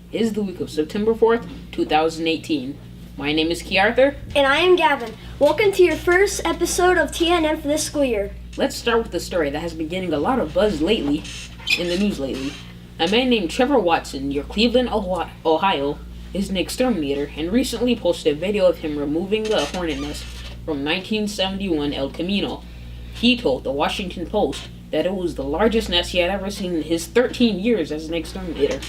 It is the week of September 4th, 2018. My name is Key Arthur. And I am Gavin. Welcome to your first episode of TNN for this school year. Let's start with a story that has been getting a lot of buzz lately, in the news lately. A man named Trevor Watson near Cleveland, Ohio, is an exterminator and recently posted a video of him removing the hornet nest from 1971 El Camino. He told the Washington Post that it was the largest nest he had ever seen in his 13 years as an exterminator.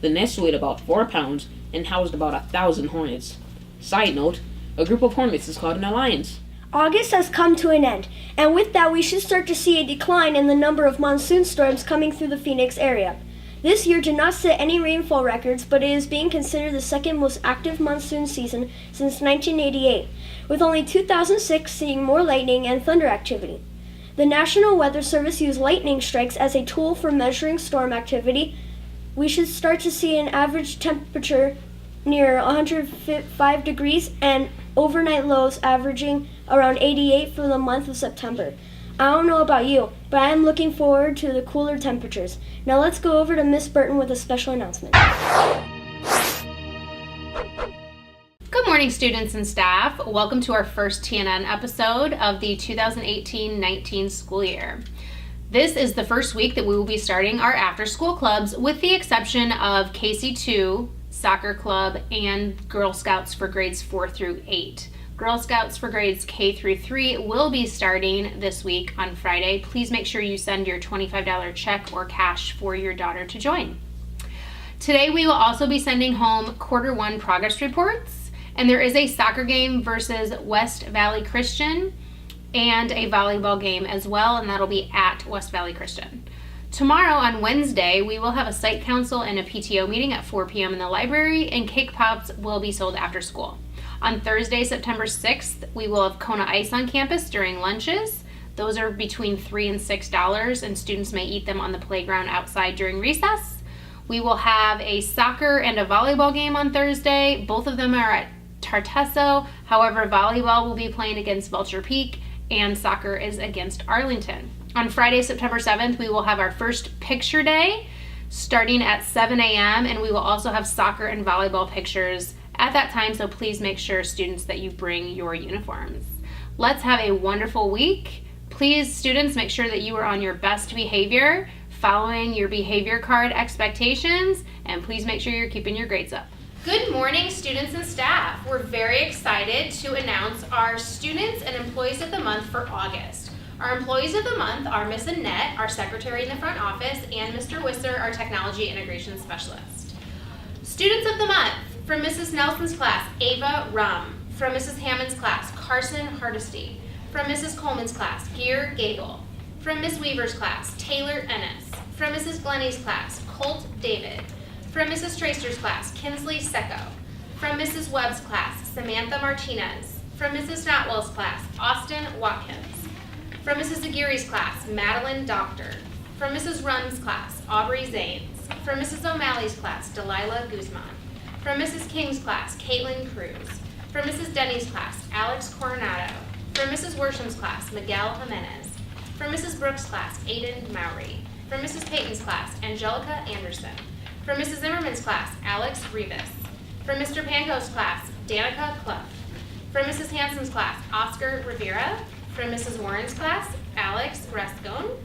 The nest weighed about 4 pounds and housed about 1,000 hornets. Side note, a group of hornets is called an alliance. August has come to an end, and with that we should start to see a decline in the number of monsoon storms coming through the Phoenix area. This year did not set any rainfall records, but it is being considered the second most active monsoon season since 1988, with only 2006 seeing more lightning and thunder activity. The National Weather Service used lightning strikes as a tool for measuring storm activity. We should start to see an average temperature near 105 degrees and overnight lows averaging around 88 for the month of September. I don't know about you, but I am looking forward to the cooler temperatures. Now let's go over to Miss Burton with a special announcement. Good morning, students and staff. Welcome to our first TNN episode of the 2018-19 school year. This is the first week that we will be starting our after-school clubs, with the exception of KC2, Soccer Club, and Girl Scouts for grades 4 through 8. Girl Scouts for grades K through 3 will be starting this week on Friday. Please make sure you send your $25 check or cash for your daughter to join. Today we will also be sending home quarter 1 progress reports, and there is a soccer game versus West Valley Christian and a volleyball game as well, and that'll be at West Valley Christian. Tomorrow on Wednesday, we will have a site council and a PTO meeting at 4 p.m. in the library, and cake pops will be sold after school. On Thursday, September 6th, we will have Kona Ice on campus during lunches. Those are between $3 and $6, and students may eat them on the playground outside during recess. We will have a soccer and a volleyball game on Thursday. Both of them are at Tartesso. However, volleyball will be playing against Vulture Peak, and soccer is against Arlington. On Friday, September 7th, we will have our first picture day starting at 7 a.m. and we will also have soccer and volleyball pictures at that time, so please make sure, students, that you bring your uniforms. Let's have a wonderful week. Please, students, make sure that you are on your best behavior, following your behavior card expectations, and please make sure you're keeping your grades up. Good morning, students and staff. We're very excited to announce our Students and Employees of the Month for August. Our employees of the month are Miss Annette, our secretary in the front office, and Mr. Wisser, our technology integration specialist. Students of the month, from Mrs. Nelson's class, Ava Rum. From Mrs. Hammond's class, Carson Hardesty. From Mrs. Coleman's class, Gear Gagel. From Miss Weaver's class, Taylor Ennis. From Mrs. Glennie's class, Colt David. From Mrs. Tracer's class, Kinsley Secco. From Mrs. Webb's class, Samantha Martinez. From Mrs. Notwell's class, Austin Watkins. From Mrs. Aguirre's class, Madeline Doctor. From Mrs. Run's class, Aubrey Zanes. From Mrs. O'Malley's class, Delilah Guzman. From Mrs. King's class, Caitlin Cruz. From Mrs. Denny's class, Alex Coronado. From Mrs. Worsham's class, Miguel Jimenez. From Mrs. Brooks' class, Aiden Mowry. From Mrs. Payton's class, Angelica Anderson. From Mrs. Zimmerman's class, Alex Rivas. From Mr. Panko's class, Danica Clough. From Mrs. Hanson's class, Oscar Rivera. From Mrs. Warren's class, Alex Rascone.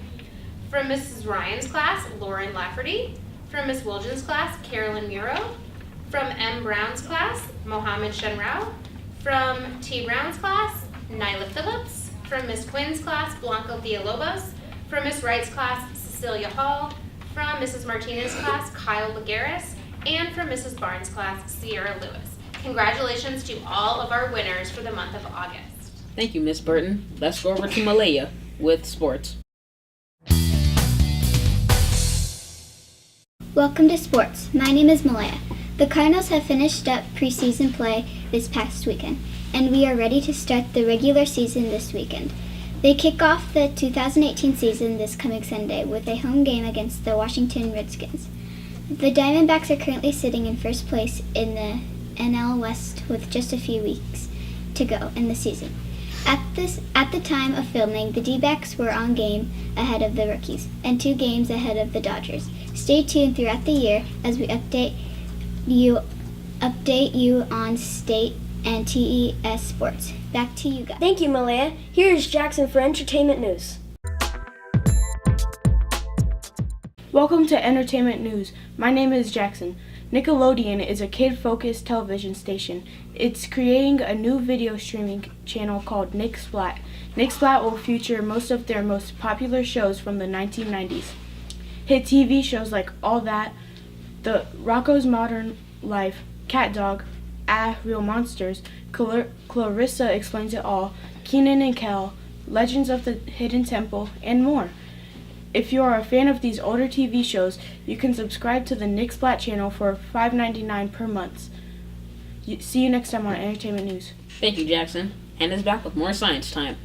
From Mrs. Ryan's class, Lauren Lafferty. From Miss Wilgen's class, Carolyn Muro. From M. Brown's class, Mohammed Shenrao. From T. Brown's class, Nyla Phillips. From Miss Quinn's class, Blanco Villalobos. From Miss Wright's class, Cecilia Hall. From Mrs. Martinez's class, Kyle Lagares. And from Mrs. Barnes' class, Sierra Lewis. Congratulations to all of our winners for the month of August. Thank you, Miss Burton. Let's go over to Malaya with sports. Welcome to sports. My name is Malaya. The Cardinals have finished up preseason play this past weekend, and we are ready to start the regular season this weekend. They kick off the 2018 season this coming Sunday with a home game against the Washington Redskins. The Diamondbacks are currently sitting in first place in the NL West with just a few weeks to go in the season. At the time of filming, the D-backs were on game ahead of the Rockies and 2 games ahead of the Dodgers. Stay tuned throughout the year as we update update you on state and TES sports. Back to you guys. Thank you, Malaya. Here is Jackson for entertainment news. Welcome to Entertainment News. My name is Jackson. Nickelodeon is a kid-focused television station. It's creating a new video streaming channel called Nick Splat. Nick Splat will feature most of their most popular shows from the 1990s. Hit TV shows like All That, The Rocko's Modern Life, Cat Dog, Real Monsters, Clarissa Explains It All, Kenan and Kel, Legends of the Hidden Temple, and more. If you are a fan of these older TV shows, you can subscribe to the Nick Splat channel for $5.99 per month. See you next time on Entertainment News. Thank you, Jackson. Hannah's back with more science time.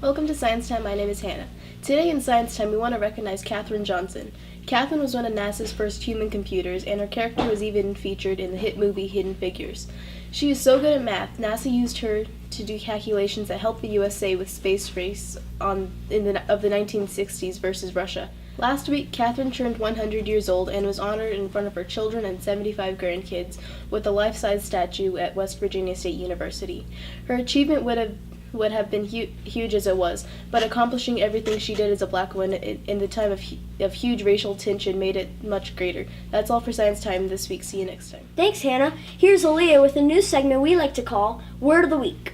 Welcome to Science Time. My name is Hannah. Today in Science Time, we want to recognize Katherine Johnson. Katherine was one of NASA's first human computers, and her character was even featured in the hit movie Hidden Figures. She is so good at math, NASA used her to do calculations that helped the USA with space race of the 1960s versus Russia. Last week, Katherine turned 100 years old and was honored in front of her children and 75 grandkids with a life-size statue at West Virginia State University. Her achievement would have been huge as it was, but accomplishing everything she did as a black woman in the time of huge racial tension made it much greater. That's all for Science Time this week. See you next time. Thanks, Hannah. Here's Aaliyah with a new segment we like to call Word of the Week.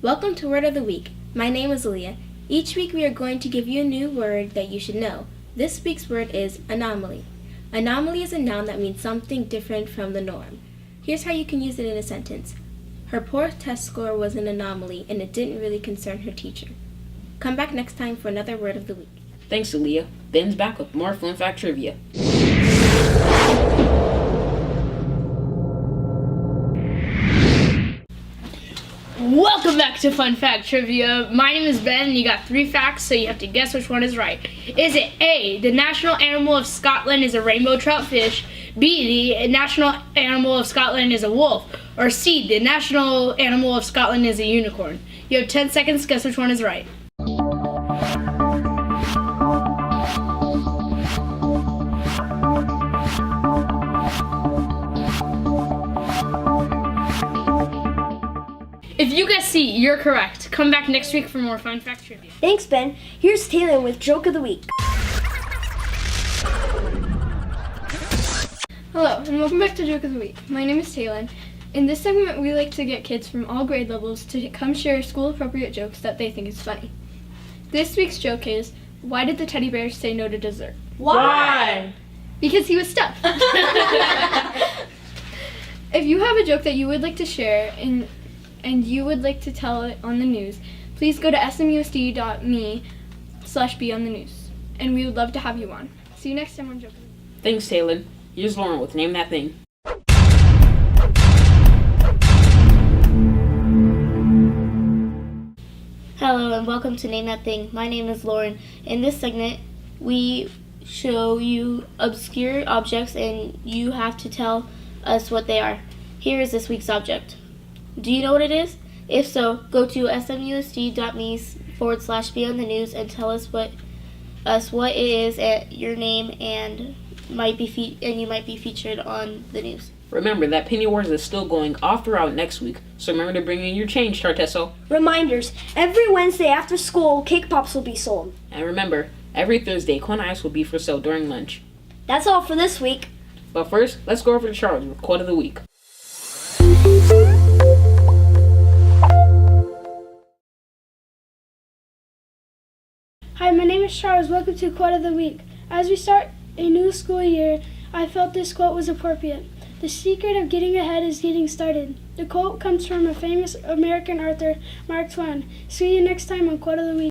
Welcome to Word of the Week. My name is Aaliyah. Each week we are going to give you a new word that you should know. This week's word is anomaly. Anomaly is a noun that means something different from the norm. Here's how you can use it in a sentence. Her poor test score was an anomaly and it didn't really concern her teacher. Come back next time for another Word of the Week. Thanks, Aaliyah. Ben's back with more fun fact trivia. Welcome back to Fun Fact Trivia. My name is Ben, and you got 3 facts, so you have to guess which one is right. Is it A, the national animal of Scotland is a rainbow trout fish, B, the national animal of Scotland is a wolf, or C, the national animal of Scotland is a unicorn? You have 10 seconds to guess which one is right. If you guess C, you're correct. Come back next week for more Fun Fact Trivia. Thanks, Ben. Here's Taylor with Joke of the Week. Hello, and welcome back to Joke of the Week. My name is Taylor. In this segment, we like to get kids from all grade levels to come share school-appropriate jokes that they think is funny. This week's joke is, why did the teddy bear say no to dessert? Why? Because he was stuffed. If you have a joke that you would like to share and you would like to tell it on the news, please go to smusd.me/beonthenews, and we would love to have you on. See you next time on Joke of the Week. Thanks, Taylor. Here's Lauren with Name That Thing. Hello and welcome to Name That Thing. My name is Lauren. In this segment, we show you obscure objects and you have to tell us what they are. Here is this week's object. Do you know what it is? If so, go to smusd.me/beonthenews and tell us what it is at your name and you might be featured on the news. Remember that Penny Wars is still going all throughout next week, so remember to bring in your change, Tartesso. Reminders, every Wednesday after school, cake pops will be sold. And remember, every Thursday, Corn Ice will be for sale during lunch. That's all for this week. But first, let's go over to Charles with Quote of the Week. Hi, my name is Charles. Welcome to Quote of the Week. As we start a new school year, I felt this quote was appropriate. The secret of getting ahead is getting started. The quote comes from a famous American author, Mark Twain. See you next time on Quote of the Week.